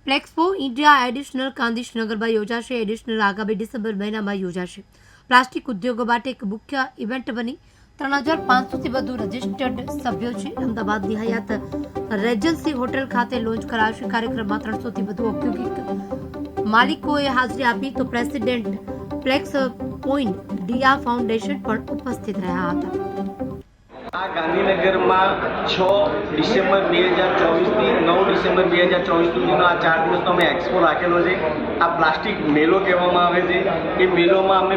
ફ્લેક્સપો India additional ગાંધીનગરમાં યોજાશે. Additional આગામી ડિસેમ્બર મહિનામાં યોજાશે. પ્લાસ્ટિક ઉદ્યોગો માટે એક મુખ્ય ઇવેન્ટ બની 3500થી વધુ રજિસ્ટર્ડ સભ્યો છે. અમદાવાદની હયાત રેજન્સી હોટેલ ખાતે લોન્ચ કરાશે. કાર્યક્રમમાં 300થી વધુ ઔદ્યોગિક માલિકોએ હાજરી આપી તો પ્રેસિડેન્ટ ફ્લેક્સ પોઈન્ટ ડિયા ફાઉન્ડેશન પણ ઉપસ્થિત રહ્યા હતા. આ ગાંધીનગરમાં 6 ડિસેમ્બર 2024થી 9 ડિસેમ્બર 2024 સુધીનો આ 4 દિવસનો અમે એક્સપો રાખેલો છે. આ પ્લાસ્ટિક મેલો કહેવામાં આવે છે. એ મેલોમાં અમે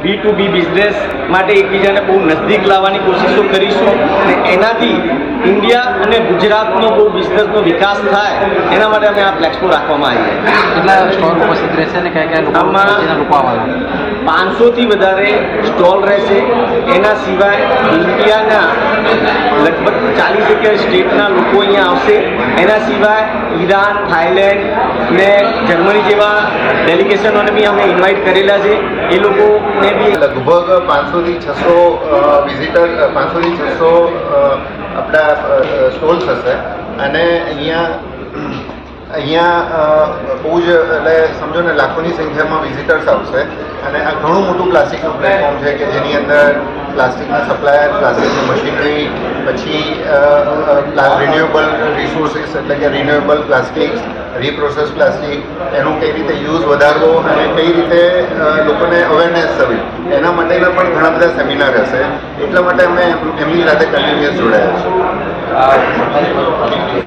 B2B બિઝનેસ માટે એકબીજાને બહુ નજદીક લાવવાની કોશિશો કરીશું અને એનાથી ઇન્ડિયા અને ગુજરાતનો બહુ બિઝનેસનો વિકાસ થાય એના માટે અમે આ ફ્લેક્સપો રાખવામાં આવી છે. કેટલા સ્ટોલ ઉપસ્થિત રહેશે અને કયા લોકો આવવાના? 500થી વધારે સ્ટોલ રહેશે. એના સિવાય ઇન્ડિયાના લગભગ 40 સ્ટેટના લોકો અહીંયા આવશે. એના સિવાય ઈરાન, થાઈલેન્ડ ને જર્મની જેવા ડેલિગેશનોને બી અમે ઇન્વાઇટ કરેલા છે. એ લોકોને બી લગભગ 500થી 600 વિઝિટર 500થી 600 આપણા સ્ટોલ્સ હશે અને અહીંયા બહુ જ એટલે સમજો ને લાખોની સંખ્યામાં વિઝિટર્સ આવશે અને આ ઘણું મોટું પ્લાસ્ટિકનું પ્લેટફોર્મ છે કે જેની અંદર પ્લાસ્ટિકના સપ્લાયર, પ્લાસ્ટિકની મશીનરી, પછી રિન્યુએબલ રિસોર્સિસ એટલે કે રિન્યુએબલ પ્લાસ્ટિક્સ, રીપ્રોસેસ પ્લાસ્ટિક, એનો કઈ રીતે યુઝ વધારવો અને કઈ રીતે લોકોને અવેરનેસ થવી એના માટેના પણ ઘણા બધા સેમિનાર હશે. એટલા માટે અમે એમની સાથે કન્ટિન્યુઅસ જોડાયા છીએ.